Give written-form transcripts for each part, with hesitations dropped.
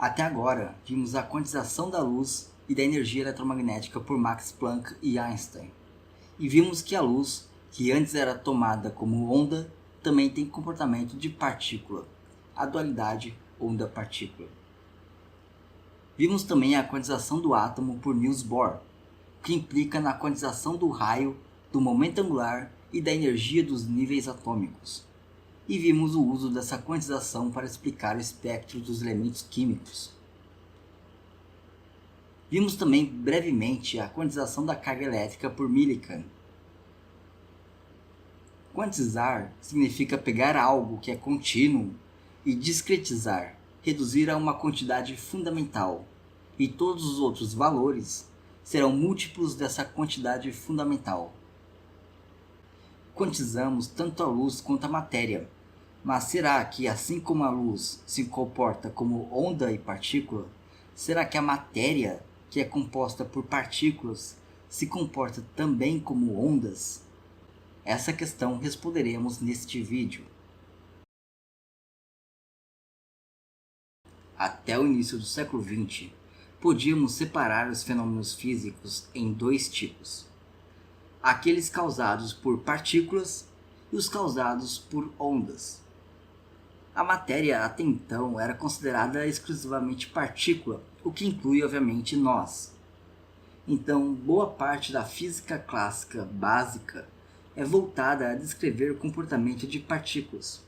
Até agora, vimos a quantização da luz e da energia eletromagnética por Max Planck e Einstein. E vimos que a luz, que antes era tomada como onda, também tem comportamento de partícula, a dualidade onda-partícula. Vimos também a quantização do átomo por Niels Bohr, que implica na quantização do raio, do momento angular e da energia dos níveis atômicos. E vimos o uso dessa quantização para explicar o espectro dos elementos químicos. Vimos também brevemente a quantização da carga elétrica por Millikan. Quantizar significa pegar algo que é contínuo e discretizar, reduzir a uma quantidade fundamental, e todos os outros valores serão múltiplos dessa quantidade fundamental. Quantizamos tanto a luz quanto a matéria, mas será que, assim como a luz se comporta como onda e partícula, será que a matéria, que é composta por partículas, se comporta também como ondas? Essa questão responderemos neste vídeo. Até o início do século XX, podíamos separar os fenômenos físicos em dois tipos: aqueles causados por partículas e os causados por ondas. A matéria até então era considerada exclusivamente partícula, o que inclui obviamente nós. Então, boa parte da física clássica básica é voltada a descrever o comportamento de partículas.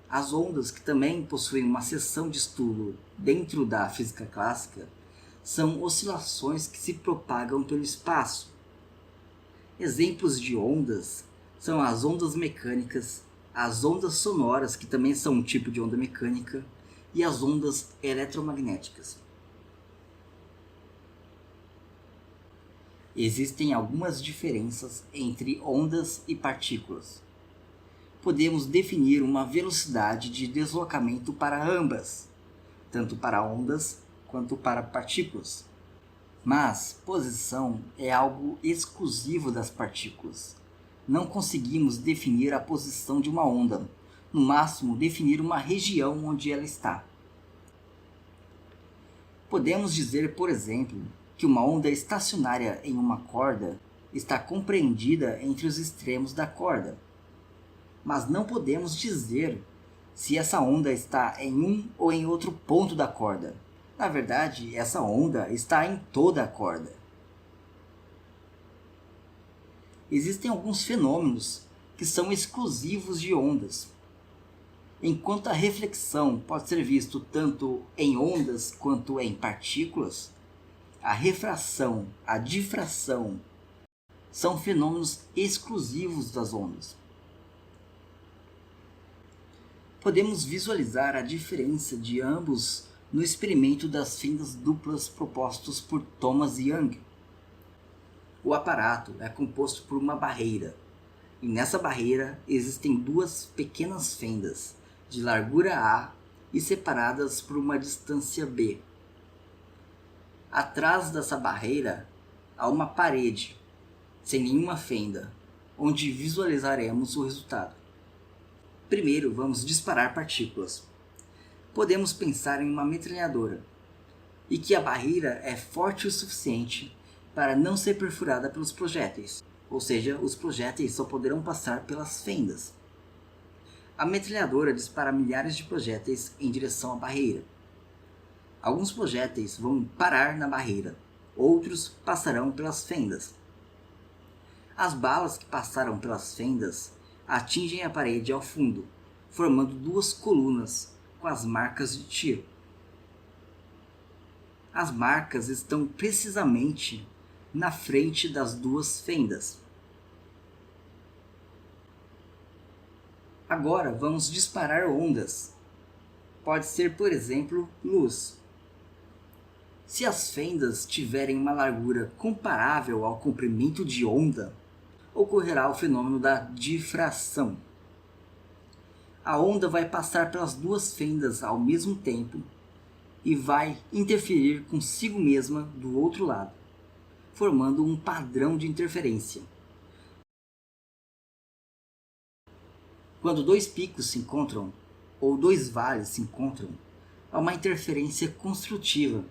As ondas, que também possuem uma seção de estudo dentro da física clássica, são oscilações que se propagam pelo espaço. Exemplos de ondas são as ondas mecânicas, as ondas sonoras, que também são um tipo de onda mecânica, e as ondas eletromagnéticas. Existem algumas diferenças entre ondas e partículas. Podemos definir uma velocidade de deslocamento para ambas, tanto para ondas quanto para partículas. Mas posição é algo exclusivo das partículas. Não conseguimos definir a posição de uma onda, no máximo definir uma região onde ela está. Podemos dizer, por exemplo, que uma onda estacionária em uma corda está compreendida entre os extremos da corda. Mas não podemos dizer se essa onda está em um ou em outro ponto da corda. Na verdade, essa onda está em toda a corda. Existem alguns fenômenos que são exclusivos de ondas. Enquanto a reflexão pode ser visto tanto em ondas quanto em partículas, a refração, a difração são fenômenos exclusivos das ondas. Podemos visualizar a diferença de ambos no experimento das fendas duplas propostos por Thomas Young. O aparato é composto por uma barreira, e nessa barreira existem duas pequenas fendas de largura A e separadas por uma distância B. Atrás dessa barreira há uma parede, sem nenhuma fenda, onde visualizaremos o resultado. Primeiro, vamos disparar partículas. Podemos pensar em uma metralhadora, e que a barreira é forte o suficiente para não ser perfurada pelos projéteis, ou seja, os projéteis só poderão passar pelas fendas. A metralhadora dispara milhares de projéteis em direção à barreira. Alguns projéteis vão parar na barreira, outros passarão pelas fendas. As balas que passaram pelas fendas atingem a parede ao fundo, formando duas colunas com as marcas de tiro. As marcas estão precisamente na frente das duas fendas. Agora vamos disparar ondas. Pode ser, por exemplo, luz. Se as fendas tiverem uma largura comparável ao comprimento de onda, ocorrerá o fenômeno da difração. A onda vai passar pelas duas fendas ao mesmo tempo e vai interferir consigo mesma do outro lado, formando um padrão de interferência. Quando dois picos se encontram, ou dois vales se encontram, há uma interferência construtiva.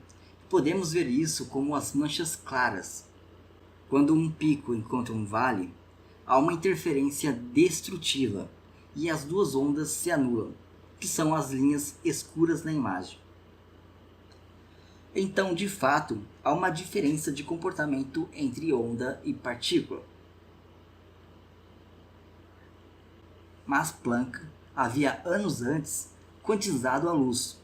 Podemos ver isso como as manchas claras. Quando um pico encontra um vale, há uma interferência destrutiva e as duas ondas se anulam, que são as linhas escuras na imagem. Então, de fato, há uma diferença de comportamento entre onda e partícula. Mas Planck havia anos antes quantizado a luz,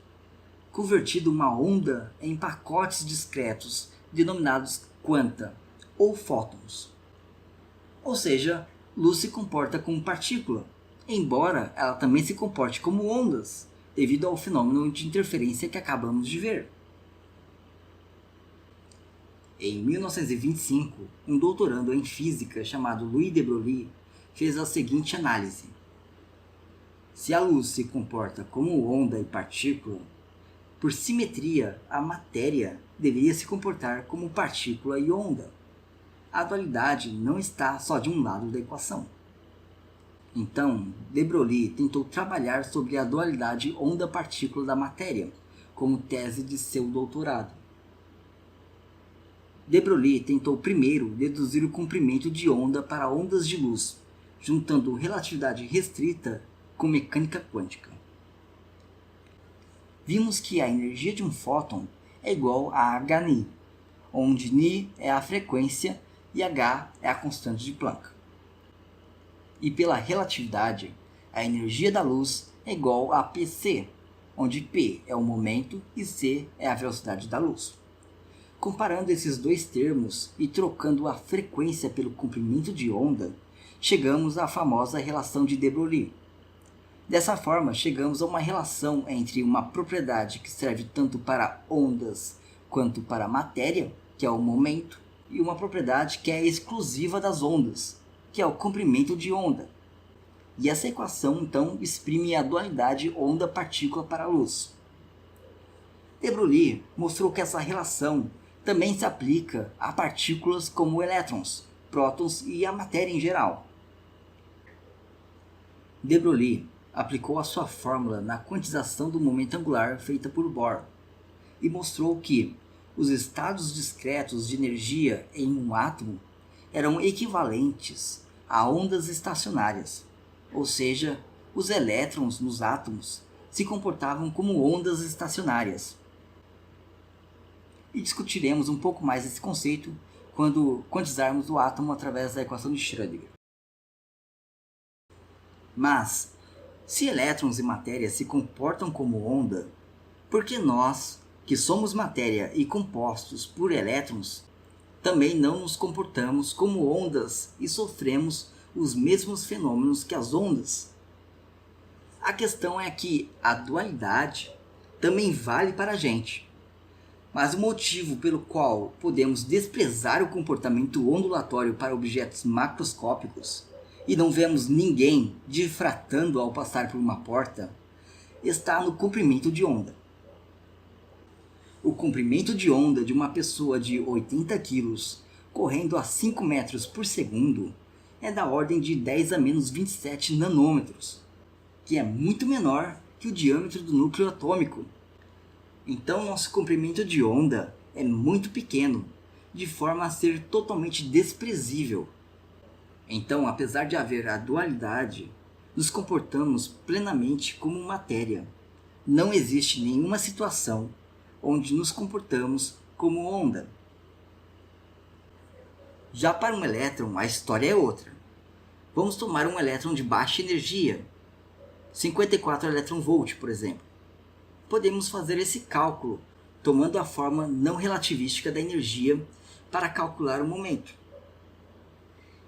convertido uma onda em pacotes discretos denominados quanta ou fótons. Ou seja, luz se comporta como partícula, embora ela também se comporte como ondas, devido ao fenômeno de interferência que acabamos de ver. Em 1925, um doutorando em física chamado Louis de Broglie fez a seguinte análise: se a luz se comporta como onda e partícula, por simetria, a matéria deveria se comportar como partícula e onda. A dualidade não está só de um lado da equação. Então, de Broglie tentou trabalhar sobre a dualidade onda-partícula da matéria, como tese de seu doutorado. De Broglie tentou primeiro deduzir o comprimento de onda para ondas de luz, juntando relatividade restrita com mecânica quântica. Vimos que a energia de um fóton é igual a hν, onde νi é a frequência e h é a constante de Planck. E pela relatividade, a energia da luz é igual a pc, onde p é o momento e c é a velocidade da luz. Comparando esses dois termos e trocando a frequência pelo comprimento de onda, chegamos à famosa relação de de Broglie. Dessa forma, chegamos a uma relação entre uma propriedade que serve tanto para ondas quanto para matéria, que é o momento, e uma propriedade que é exclusiva das ondas, que é o comprimento de onda. E essa equação, então, exprime a dualidade onda-partícula para a luz. De Broglie mostrou que essa relação também se aplica a partículas como elétrons, prótons e a matéria em geral. De Broglie aplicou a sua fórmula na quantização do momento angular feita por Bohr e mostrou que os estados discretos de energia em um átomo eram equivalentes a ondas estacionárias, ou seja, os elétrons nos átomos se comportavam como ondas estacionárias. E discutiremos um pouco mais esse conceito quando quantizarmos o átomo através da equação de Schrödinger. Mas, se elétrons e matéria se comportam como onda, por que nós, que somos matéria e compostos por elétrons, também não nos comportamos como ondas e sofremos os mesmos fenômenos que as ondas? A questão é que a dualidade também vale para a gente. Mas o motivo pelo qual podemos desprezar o comportamento ondulatório para objetos macroscópicos e não vemos ninguém difratando ao passar por uma porta, está no comprimento de onda. O comprimento de onda de uma pessoa de 80 kg correndo a 5 metros por segundo é da ordem de 10 a menos 27 nanômetros, que é muito menor que o diâmetro do núcleo atômico. Então nosso comprimento de onda é muito pequeno, de forma a ser totalmente desprezível. Então, apesar de haver a dualidade, nos comportamos plenamente como matéria. Não existe nenhuma situação onde nos comportamos como onda. Já para um elétron, a história é outra. Vamos tomar um elétron de baixa energia, 54 eV, por exemplo. Podemos fazer esse cálculo, tomando a forma não relativística da energia para calcular o momento.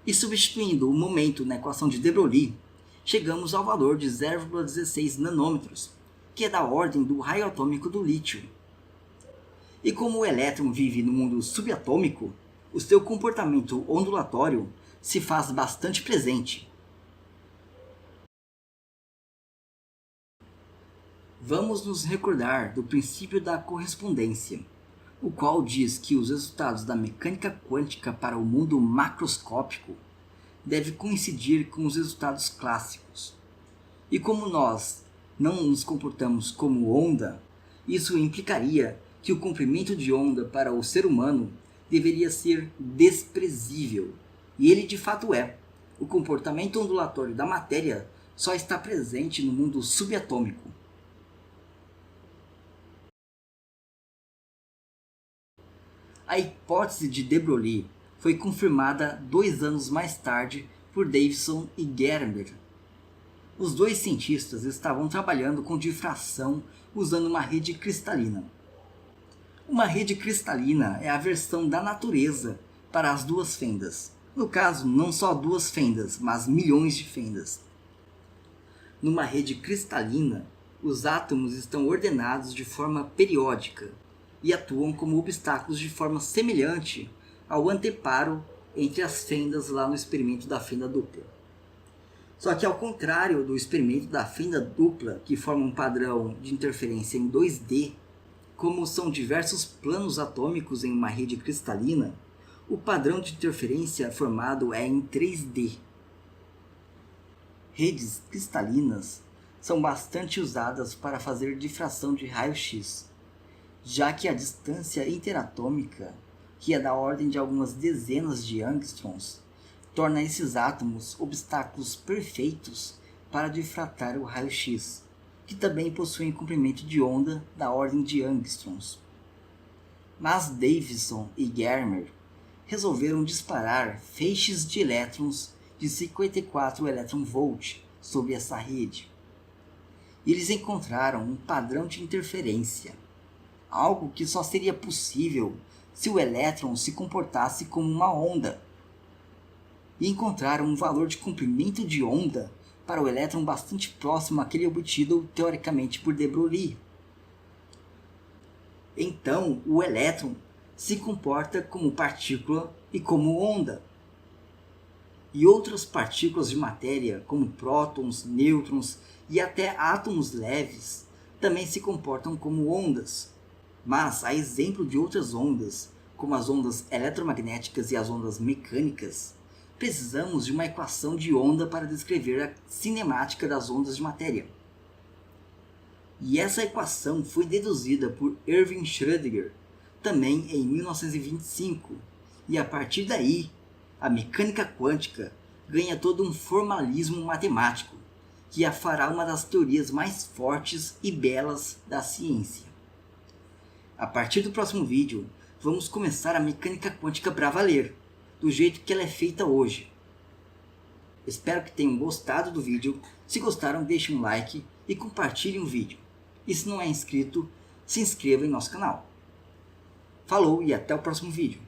E substituindo o momento na equação de de Broglie, chegamos ao valor de 0,16 nanômetros, que é da ordem do raio atômico do lítio. E como o elétron vive no mundo subatômico, o seu comportamento ondulatório se faz bastante presente. Vamos nos recordar do princípio da correspondência, o qual diz que os resultados da mecânica quântica para o mundo macroscópico devem coincidir com os resultados clássicos. E como nós não nos comportamos como onda, Isso implicaria que o comprimento de onda para o ser humano deveria ser desprezível, e ele de fato é. O comportamento ondulatório da matéria só está presente no mundo subatômico. A hipótese de de Broglie foi confirmada 2 anos mais tarde por Davidson e Germer. Os dois cientistas estavam trabalhando com difração usando uma rede cristalina. Uma rede cristalina é a versão da natureza para as duas fendas. No caso, não só duas fendas, mas milhões de fendas. Numa rede cristalina, os átomos estão ordenados de forma periódica e atuam como obstáculos de forma semelhante ao anteparo entre as fendas lá no experimento da fenda dupla. Só que ao contrário do experimento da fenda dupla, que forma um padrão de interferência em 2D, como são diversos planos atômicos em uma rede cristalina, o padrão de interferência formado é em 3D. Redes cristalinas são bastante usadas para fazer difração de raio-x, já que a distância interatômica, que é da ordem de algumas dezenas de angstroms, torna esses átomos obstáculos perfeitos para difratar o raio-x, que também possuem comprimento de onda da ordem de angstroms. Mas Davidson e Germer resolveram disparar feixes de elétrons de 54 eV sobre essa rede. Eles encontraram um padrão de interferência, algo que só seria possível se o elétron se comportasse como uma onda. E encontraram um valor de comprimento de onda para o elétron bastante próximo àquele obtido teoricamente por de Broglie. Então, o elétron se comporta como partícula e como onda. E outras partículas de matéria, como prótons, nêutrons e até átomos leves, também se comportam como ondas. Mas, a exemplo de outras ondas, como as ondas eletromagnéticas e as ondas mecânicas, precisamos de uma equação de onda para descrever a cinemática das ondas de matéria. E essa equação foi deduzida por Erwin Schrödinger, também em 1925, e a partir daí, a mecânica quântica ganha todo um formalismo matemático, que a fará uma das teorias mais fortes e belas da ciência. A partir do próximo vídeo, vamos começar a mecânica quântica para valer, do jeito que ela é feita hoje. Espero que tenham gostado do vídeo. Se gostaram, deixem um like e compartilhem o vídeo. E se não é inscrito, se inscreva em nosso canal. Falou e até o próximo vídeo.